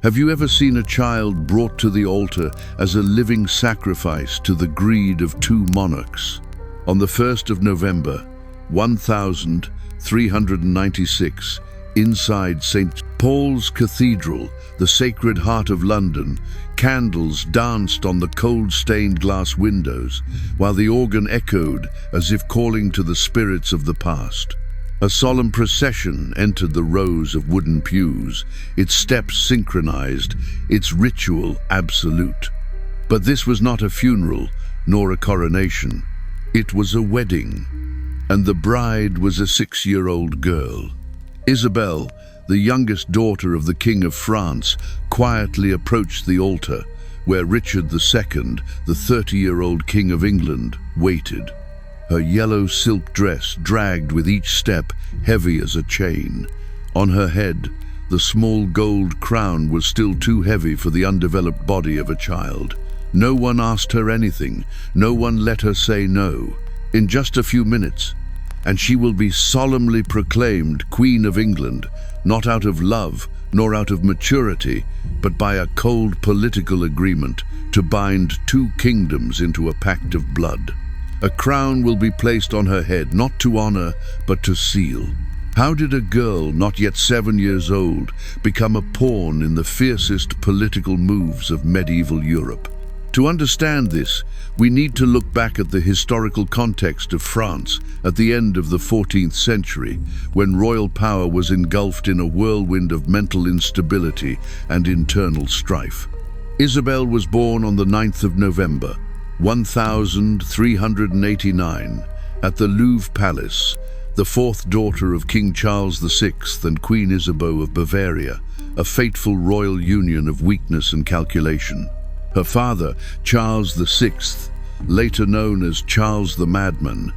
Have you ever seen a child brought to the altar as a living sacrifice to the greed of two monarchs? On the 1st of November, 1396, inside St. Paul's Cathedral, the Sacred Heart of London, candles danced on the cold stained glass windows, while the organ echoed as if calling to the spirits of the past. A solemn procession entered the rows of wooden pews, its steps synchronized, its ritual absolute. But this was not a funeral, nor a coronation. It was a wedding, and the bride was a 6-year-old girl. Isabelle, the youngest daughter of the King of France, quietly approached the altar, where Richard II, the 30-year-old King of England, waited. Her yellow silk dress dragged with each step, heavy as a chain. On her head, the small gold crown was still too heavy for the undeveloped body of a child. No one asked her anything, no one let her say no. In just a few minutes, and she will be solemnly proclaimed Queen of England, not out of love, nor out of maturity, but by a cold political agreement to bind two kingdoms into a pact of blood. A crown will be placed on her head, not to honor, but to seal. How did a girl not yet 7 years old become a pawn in the fiercest political moves of medieval Europe? To understand this, we need to look back at the historical context of France at the end of the 14th century, when royal power was engulfed in a whirlwind of mental instability and internal strife. Isabelle was born on the 9th of November, 1389, at the Louvre Palace, the fourth daughter of King Charles VI and Queen Isabeau of Bavaria, a fateful royal union of weakness and calculation. Her father, Charles VI, later known as Charles the Madman,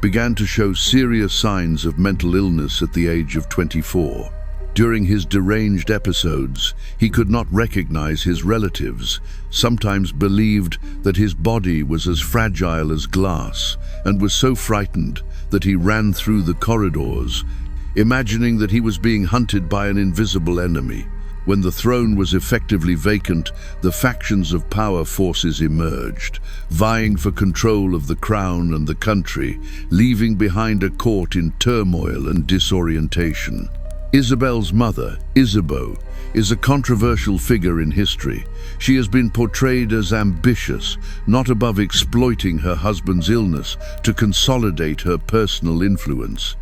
began to show serious signs of mental illness at the age of 24. During his deranged episodes, he could not recognize his relatives, sometimes believed that his body was as fragile as glass, and was so frightened that he ran through the corridors, imagining that he was being hunted by an invisible enemy. When the throne was effectively vacant, the factions of power forces emerged, vying for control of the crown and the country, leaving behind a court in turmoil and disorientation. Isabelle's mother, Isabeau, is a controversial figure in history. She has been portrayed as ambitious, not above exploiting her husband's illness to consolidate her personal influence.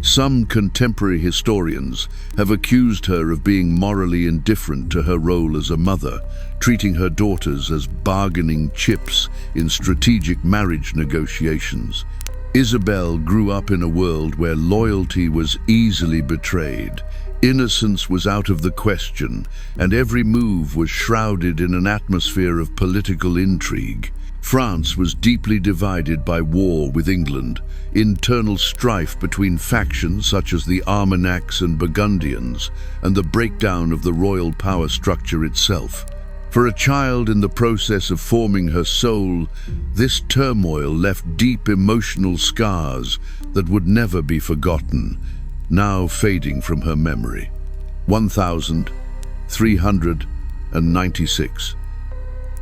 Some contemporary historians have accused her of being morally indifferent to her role as a mother, treating her daughters as bargaining chips in strategic marriage negotiations. Isabelle grew up in a world where loyalty was easily betrayed, innocence was out of the question, and every move was shrouded in an atmosphere of political intrigue. France was deeply divided by war with England, internal strife between factions such as the Armagnacs and Burgundians, and the breakdown of the royal power structure itself. For a child in the process of forming her soul, this turmoil left deep emotional scars that would never be forgotten, now fading from her memory. 1396.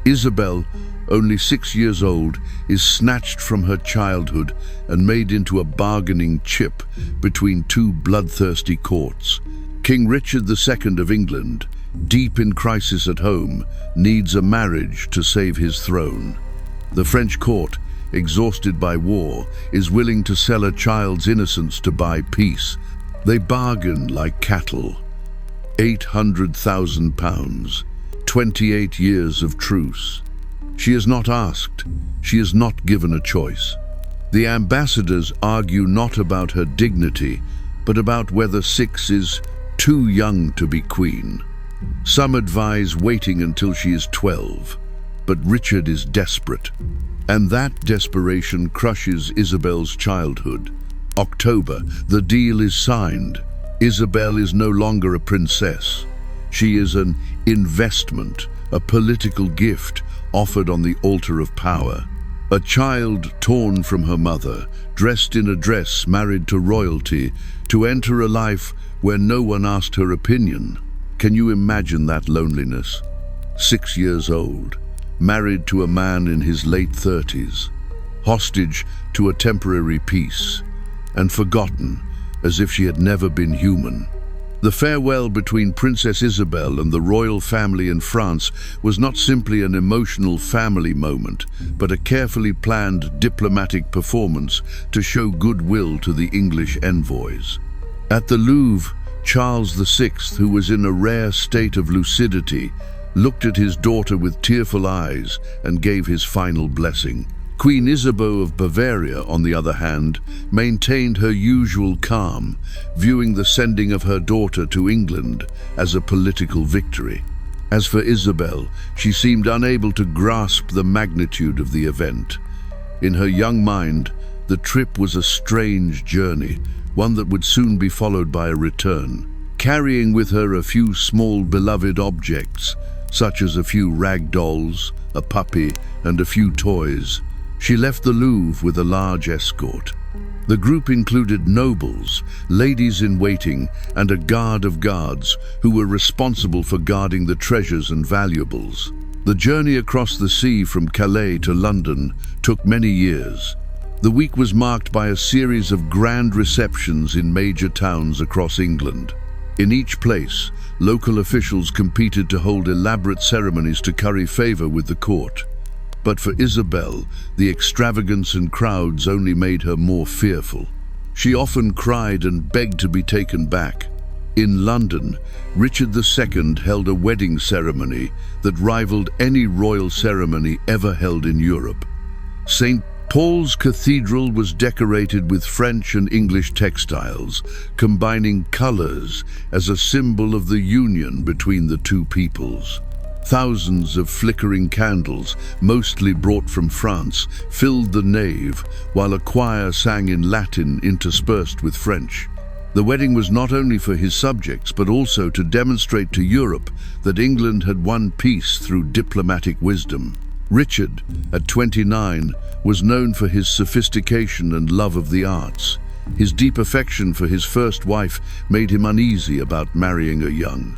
Isabelle, only 6 years old, is snatched from her childhood and made into a bargaining chip between two bloodthirsty courts. King Richard II of England, deep in crisis at home, needs a marriage to save his throne. The French court, exhausted by war, is willing to sell a child's innocence to buy peace. They bargain like cattle. £800,000, 28 years of truce. She is not asked, she is not given a choice. The ambassadors argue not about her dignity, but about whether 6 is too young to be queen. Some advise waiting until she is 12, but Richard is desperate, and that desperation crushes Isabelle's childhood. October, the deal is signed. Isabelle is no longer a princess. She is an investment, a political gift offered on the altar of power. A child torn from her mother, dressed in a dress, married to royalty, to enter a life where no one asked her opinion. Can you imagine that loneliness? 6 years old, married to a man in his late 30s, hostage to a temporary peace, and forgotten as if she had never been human. The farewell between Princess Isabelle and the royal family in France was not simply an emotional family moment, but a carefully planned diplomatic performance to show goodwill to the English envoys. At the Louvre, Charles VI, who was in a rare state of lucidity, looked at his daughter with tearful eyes and gave his final blessing. Queen Isabeau of Bavaria, on the other hand, maintained her usual calm, viewing the sending of her daughter to England as a political victory. As for Isabelle, she seemed unable to grasp the magnitude of the event. In her young mind, the trip was a strange journey, one that would soon be followed by a return. Carrying with her a few small beloved objects, such as a few rag dolls, a puppy, and a few toys, she left the Louvre with a large escort. The group included nobles, ladies-in-waiting, and a guard of guards who were responsible for guarding the treasures and valuables. The journey across the sea from Calais to London took many years. The week was marked by a series of grand receptions in major towns across England. In each place, local officials competed to hold elaborate ceremonies to curry favor with the court. But for Isabelle, the extravagance and crowds only made her more fearful. She often cried and begged to be taken back. In London, Richard II held a wedding ceremony that rivaled any royal ceremony ever held in Europe. St. Paul's Cathedral was decorated with French and English textiles, combining colors as a symbol of the union between the two peoples. Thousands of flickering candles, mostly brought from France, filled the nave, while a choir sang in Latin interspersed with French. The wedding was not only for his subjects, but also to demonstrate to Europe that England had won peace through diplomatic wisdom. Richard, at 29, was known for his sophistication and love of the arts. His deep affection for his first wife made him uneasy about marrying her young.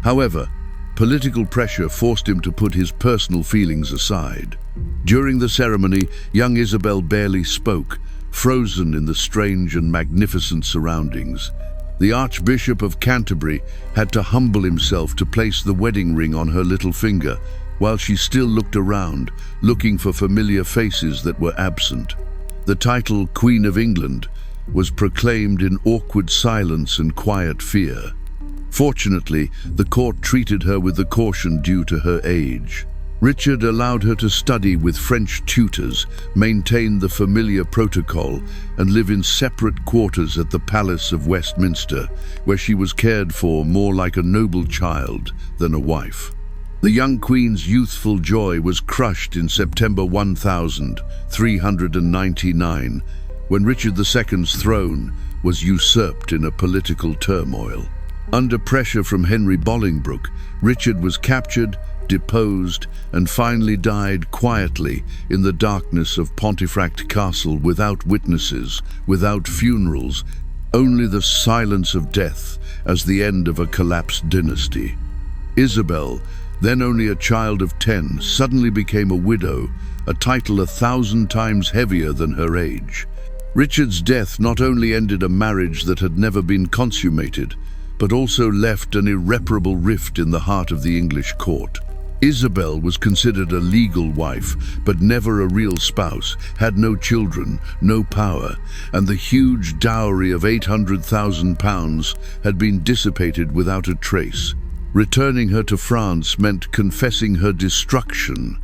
However, political pressure forced him to put his personal feelings aside. During the ceremony, young Isabelle barely spoke, frozen in the strange and magnificent surroundings. The Archbishop of Canterbury had to humble himself to place the wedding ring on her little finger, while she still looked around, looking for familiar faces that were absent. The title Queen of England was proclaimed in awkward silence and quiet fear. Fortunately, the court treated her with the caution due to her age. Richard allowed her to study with French tutors, maintain the familiar protocol, and live in separate quarters at the Palace of Westminster, where she was cared for more like a noble child than a wife. The young queen's youthful joy was crushed in September 1399, when Richard II's throne was usurped in a political turmoil. Under pressure from Henry Bolingbroke, Richard was captured, deposed, and finally died quietly in the darkness of Pontefract Castle without witnesses, without funerals, only the silence of death as the end of a collapsed dynasty. Isabelle, then only a child of 10, suddenly became a widow, a title 1,000 times heavier than her age. Richard's death not only ended a marriage that had never been consummated, but also left an irreparable rift in the heart of the English court. Isabelle was considered a legal wife, but never a real spouse, had no children, no power, and the huge dowry of £800,000 had been dissipated without a trace. Returning her to France meant confessing her destruction,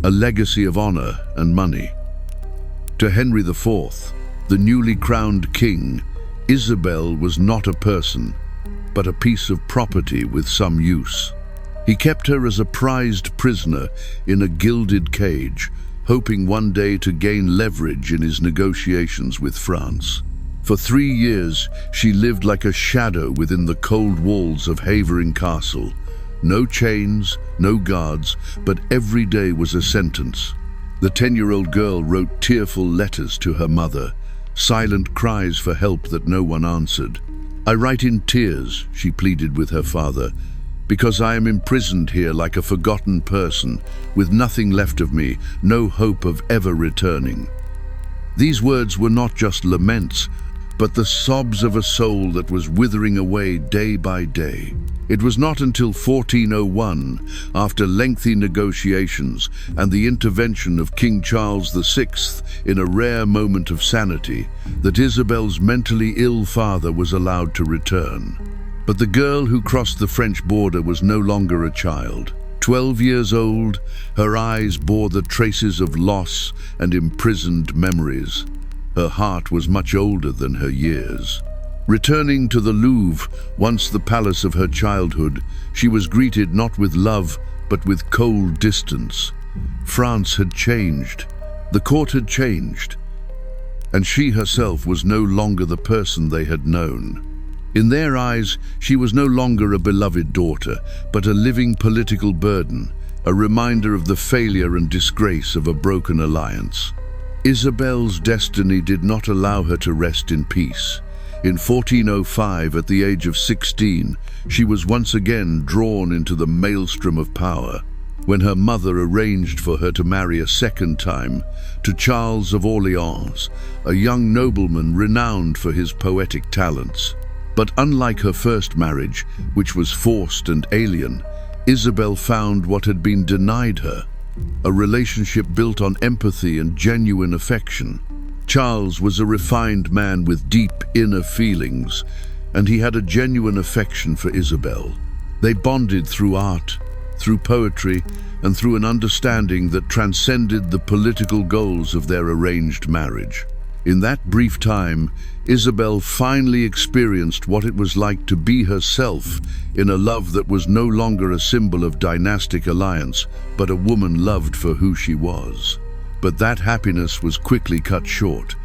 a legacy of honor and money. To Henry IV, the newly crowned king, Isabelle was not a person, but a piece of property with some use. He kept her as a prized prisoner in a gilded cage, hoping one day to gain leverage in his negotiations with France. For 3 years, she lived like a shadow within the cold walls of Havering Castle. No chains, no guards, but every day was a sentence. The 10-year-old girl wrote tearful letters to her mother, silent cries for help that no one answered. "I write in tears," she pleaded with her father, because I am imprisoned here like a forgotten person, with nothing left of me, no hope of ever returning." These words were not just laments, but the sobs of a soul that was withering away day by day. It was not until 1401, after lengthy negotiations and the intervention of King Charles VI in a rare moment of sanity, that Isabelle's mentally ill father was allowed to return. But the girl who crossed the French border was no longer a child. 12 years old, her eyes bore the traces of loss and imprisoned memories. Her heart was much older than her years. Returning to the Louvre, once the palace of her childhood, she was greeted not with love, but with cold distance. France had changed. The court had changed. And she herself was no longer the person they had known. In their eyes, she was no longer a beloved daughter, but a living political burden, a reminder of the failure and disgrace of a broken alliance. Isabelle's destiny did not allow her to rest in peace. In 1405, at the age of 16, she was once again drawn into the maelstrom of power, when her mother arranged for her to marry a second time to Charles of Orleans, a young nobleman renowned for his poetic talents. But unlike her first marriage, which was forced and alien, Isabelle found what had been denied her: a relationship built on empathy and genuine affection. Charles was a refined man with deep inner feelings, and he had a genuine affection for Isabelle. They bonded through art, through poetry, and through an understanding that transcended the political goals of their arranged marriage. In that brief time, Isabelle finally experienced what it was like to be herself in a love that was no longer a symbol of dynastic alliance, but a woman loved for who she was. But that happiness was quickly cut short.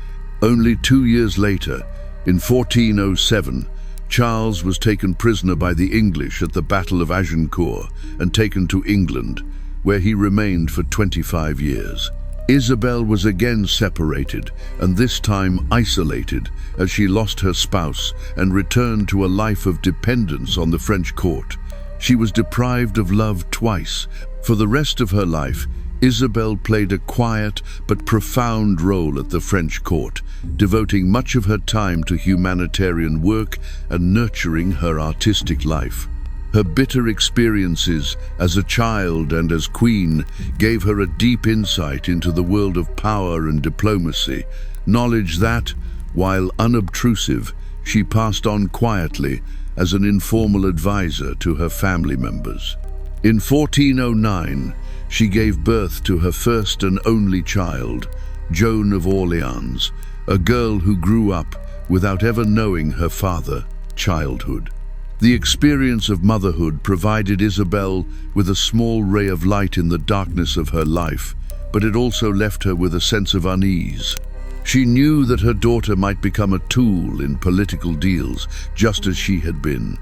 Only 2 years later, in 1407, Charles was taken prisoner by the English at the Battle of Agincourt and taken to England, where he remained for 25 years. Isabelle was again separated, and this time isolated, as she lost her spouse and returned to a life of dependence on the French court. She was deprived of love twice. For the rest of her life, Isabelle played a quiet but profound role at the French court, devoting much of her time to humanitarian work and nurturing her artistic life. Her bitter experiences as a child and as queen gave her a deep insight into the world of power and diplomacy, knowledge that, while unobtrusive, she passed on quietly as an informal advisor to her family members. In 1409, she gave birth to her first and only child, Joan of Orleans, a girl who grew up without ever knowing her father, childhood. The experience of motherhood provided Isabelle with a small ray of light in the darkness of her life, but it also left her with a sense of unease. She knew that her daughter might become a tool in political deals, just as she had been.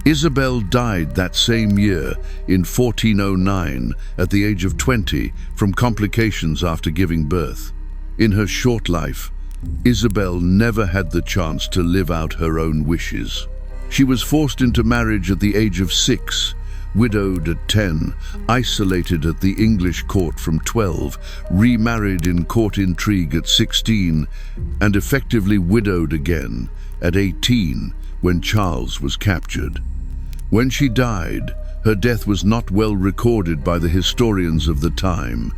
Isabelle died that same year, in 1409, at the age of 20, from complications after giving birth. In her short life, Isabelle never had the chance to live out her own wishes. She was forced into marriage at the age of 6, widowed at 10, isolated at the English court from 12, remarried in court intrigue at 16, and effectively widowed again at 18 when Charles was captured. When she died, her death was not well recorded by the historians of the time,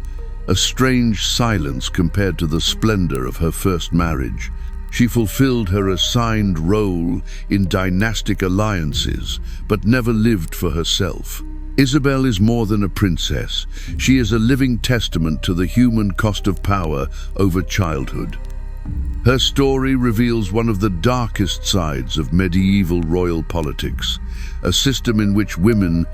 a strange silence compared to the splendor of her first marriage. She fulfilled her assigned role in dynastic alliances, but never lived for herself. Isabelle is more than a princess. She is a living testament to the human cost of power over childhood. Her story reveals one of the darkest sides of medieval royal politics, a system in which women,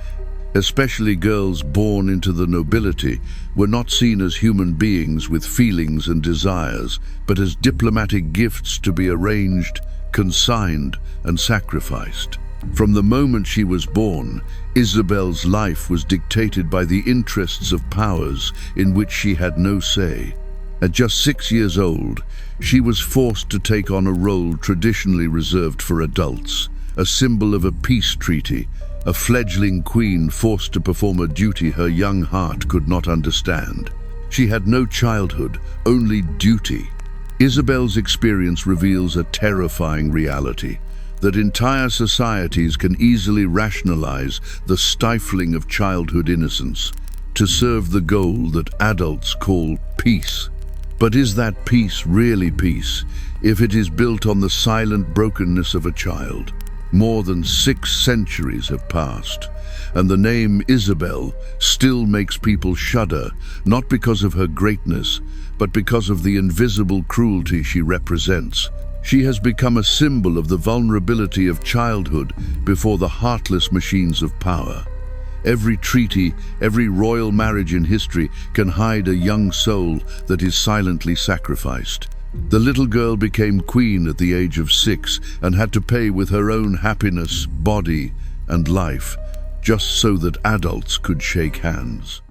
especially girls born into the nobility, were not seen as human beings with feelings and desires, but as diplomatic gifts to be arranged, consigned, and sacrificed. From the moment she was born, Isabelle's life was dictated by the interests of powers in which she had no say. At just 6 years old, she was forced to take on a role traditionally reserved for adults, a symbol of a peace treaty, a fledgling queen forced to perform a duty her young heart could not understand. She had no childhood, only duty. Isabelle's experience reveals a terrifying reality, that entire societies can easily rationalize the stifling of childhood innocence to serve the goal that adults call peace. But is that peace really peace if it is built on the silent brokenness of a child? More than 6 centuries have passed, and the name Isabelle still makes people shudder, not because of her greatness, but because of the invisible cruelty she represents. She has become a symbol of the vulnerability of childhood before the heartless machines of power. Every treaty, every royal marriage in history can hide a young soul that is silently sacrificed. The little girl became queen at the age of 6 and had to pay with her own happiness, body, and life, just so that adults could shake hands.